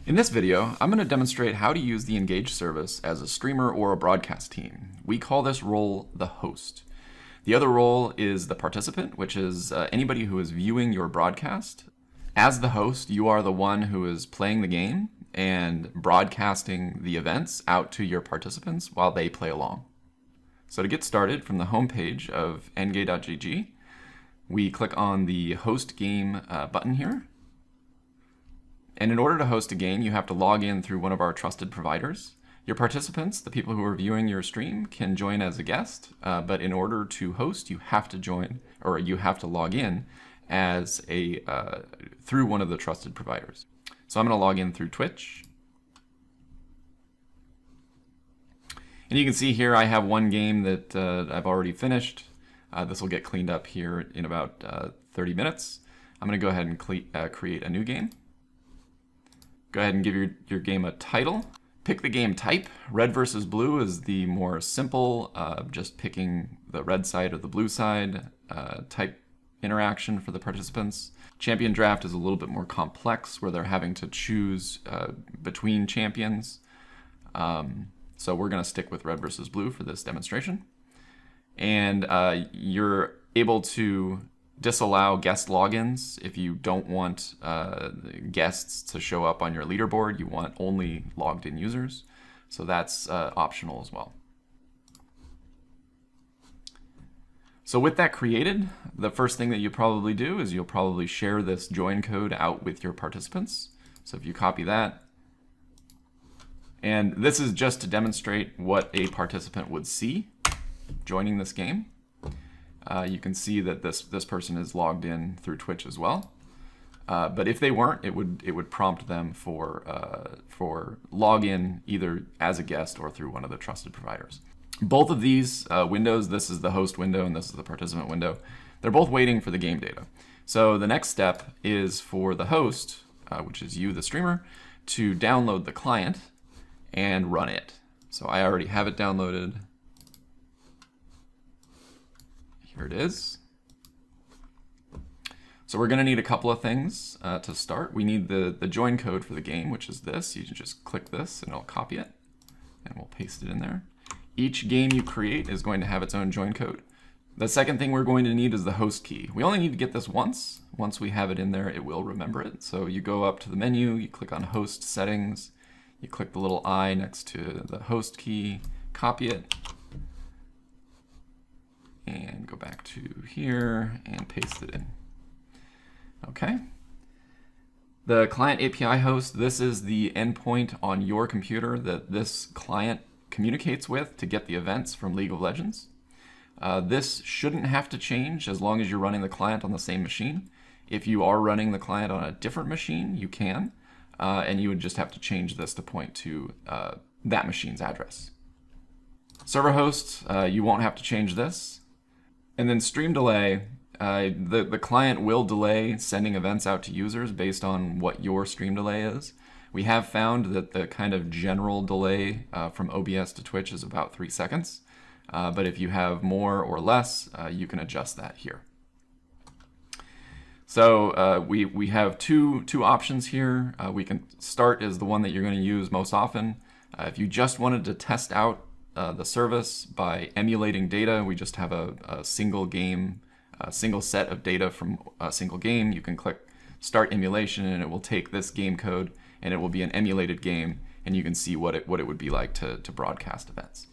In this video, I'm going to demonstrate how to use the Engage service as a streamer or a broadcast team. We call this role the host. The other role is the participant, which is anybody who is viewing your broadcast. As the host, you are the one who is playing the game and broadcasting the events out to your participants while they play along. So to get started, from the home page of nga.gg, we click on the host game button here. And in order to host a game, you have to log in through one of our trusted providers. Your participants, the people who are viewing your stream, can join as a guest, but in order to host, you have to join, or you have to log in as through one of the trusted providers. So I'm going to log in through Twitch. And you can see here I have one game that I've already finished. This will get cleaned up here in about 30 minutes. I'm going to go ahead and create a new game. Go ahead and give your game a title. Pick the game type. Red versus blue is the more simple, just picking the red side or the blue side type interaction for the participants. Champion draft is a little bit more complex, where they're having to choose between champions. So we're going to stick with red versus blue for this demonstration. And you're able to disallow guest logins if you don't want guests to show up on your leaderboard. You want only logged in users. So that's optional as well. So with that created, the first thing that you probably do is you'll probably share this join code out with your participants. So if you copy that, and this is just to demonstrate what a participant would see joining this game. You can see that this person is logged in through Twitch as well. But if they weren't, it would prompt them for login either as a guest or through one of the trusted providers. Both of these windows, this is the host window and this is the participant window, they're both waiting for the game data. So the next step is for the host, which is you, the streamer, to download the client and run it. So I already have it downloaded. Here it is. So we're going to need a couple of things to start. We need the join code for the game, which is this. You can just click this and it'll copy it, and we'll paste it in there. Each game you create is going to have its own join code. The second thing we're going to need is the host key. We only need to get this once. Once we have it in there, it will remember it. So you go up to the menu, you click on host settings, you click the little I next to the host key, copy it, and go back to here and paste it in. Okay. The client API host, this is the endpoint on your computer that this client communicates with to get the events from League of Legends. This shouldn't have to change as long as you're running the client on the same machine. If you are running the client on a different machine, you can, and you would just have to change this to point to that machine's address. Server host, you won't have to change this. And then stream delay, the client will delay sending events out to users based on what your stream delay is. We have found that the kind of general delay from OBS to Twitch is about 3 seconds. But if you have more or less, you can adjust that here. So we have two options here. We can start as the one that you're going to use most often. If you just wanted to test out the service by emulating data, we just have a single game, a single set of data from a single game. You can click start emulation and it will take this game code and it will be an emulated game, and you can see what it would be like to broadcast events.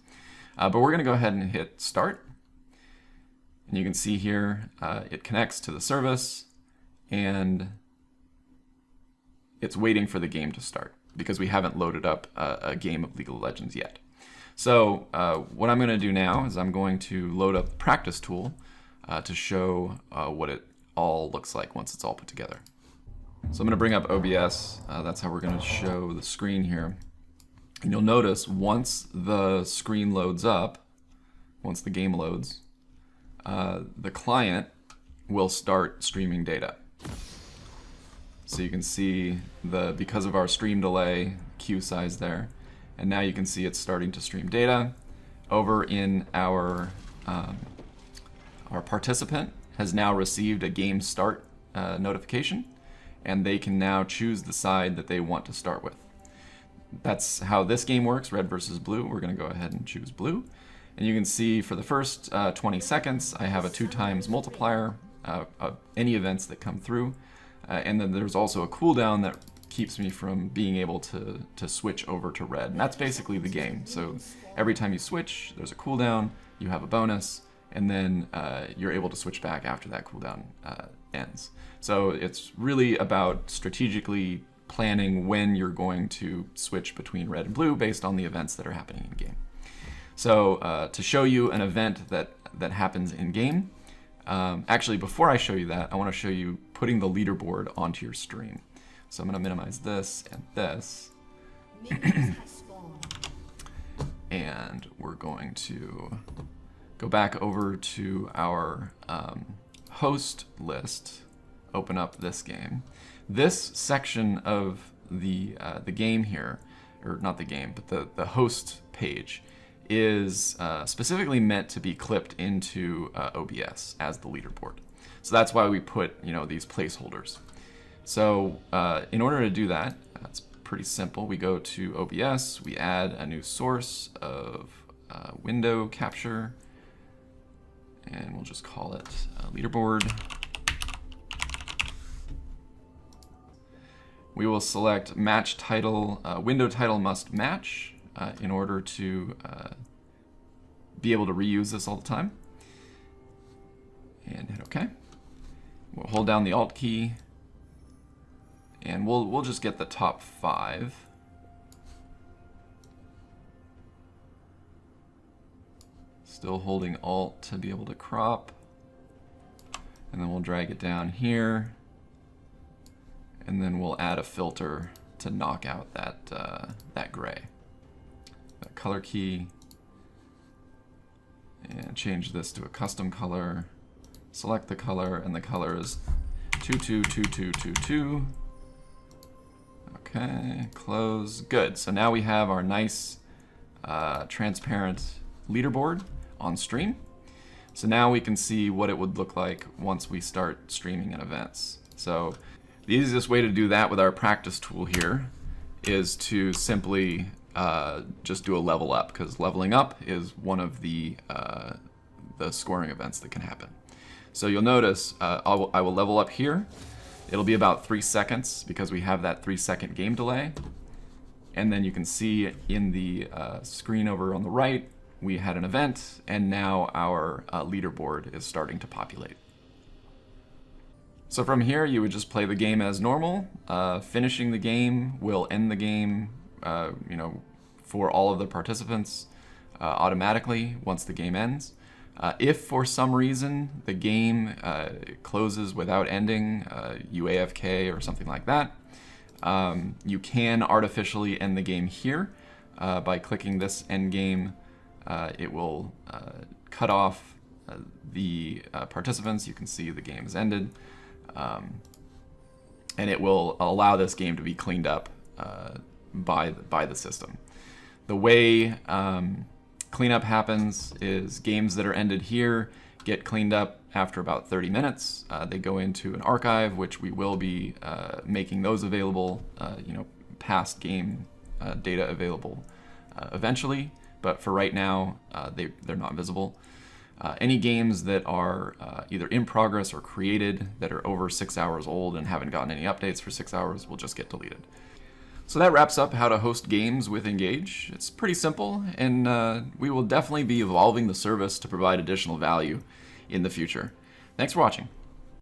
But we're going to go ahead and hit start, and you can see here it connects to the service and it's waiting for the game to start because we haven't loaded up a game of League of Legends yet. So what I'm going to do now is I'm going to load up the practice tool to show what it all looks like once it's all put together. So I'm going to bring up OBS. That's how we're going to show the screen here. And you'll notice once the screen loads up, once the game loads, the client will start streaming data. So you can see because of our stream delay queue size there, and now you can see it's starting to stream data. Over in our participant has now received a game start notification, and they can now choose the side that they want to start with. that's how this game works, red versus blue. We're going to go ahead and choose blue. And you can see for the first 20 seconds, I have a 2x multiplier of any events that come through. And then there's also a cooldown that keeps me from being able to switch over to red. And that's basically the game. So every time you switch, there's a cooldown, you have a bonus, and then you're able to switch back after that cooldown ends. So it's really about strategically planning when you're going to switch between red and blue based on the events that are happening in game. So to show you an event that happens in game, actually before I show you that, I want to show you putting the leaderboard onto your stream. So I'm going to minimize this and this. And we're going to go back over to our host list, open up this game. This section of the game here, or not the game, but the host page, is specifically meant to be clipped into OBS as the leaderboard. So that's why we put these placeholders. So in order to do that, it's pretty simple. We go to OBS, we add a new source of window capture, and we'll just call it leaderboard. We will select match title, window title must match in order to be able to reuse this all the time. And hit OK. We'll hold down the Alt key, and we'll just get the top 5. Still holding Alt to be able to crop. And then we'll drag it down here. And then we'll add a filter to knock out that gray. That color key. And change this to a custom color. Select the color, and the color is 222222. Okay, close. Good. So now we have our nice transparent leaderboard on stream. So now we can see what it would look like once we start streaming in events. So the easiest way to do that with our practice tool here is to simply just do a level up, because leveling up is one of the scoring events that can happen. So you'll notice I will level up here. It'll be about 3 seconds because we have that 3-second game delay. And then you can see in the screen over on the right, we had an event, and now our leaderboard is starting to populate. So from here, you would just play the game as normal. Finishing the game will end the game, for all of the participants automatically once the game ends. If for some reason the game closes without ending, you AFK or something like that, you can artificially end the game here by clicking this end game. It will cut off the participants. You can see the game is ended. And it will allow this game to be cleaned up by the system. The way cleanup happens is games that are ended here get cleaned up after about 30 minutes. They go into an archive, which we will be making those available, past game data available eventually. But for right now, they're not visible. Any games that are either in progress or created that are over 6 hours old and haven't gotten any updates for 6 hours will just get deleted. So that wraps up how to host games with Engage. It's pretty simple, and we will definitely be evolving the service to provide additional value in the future. Thanks for watching.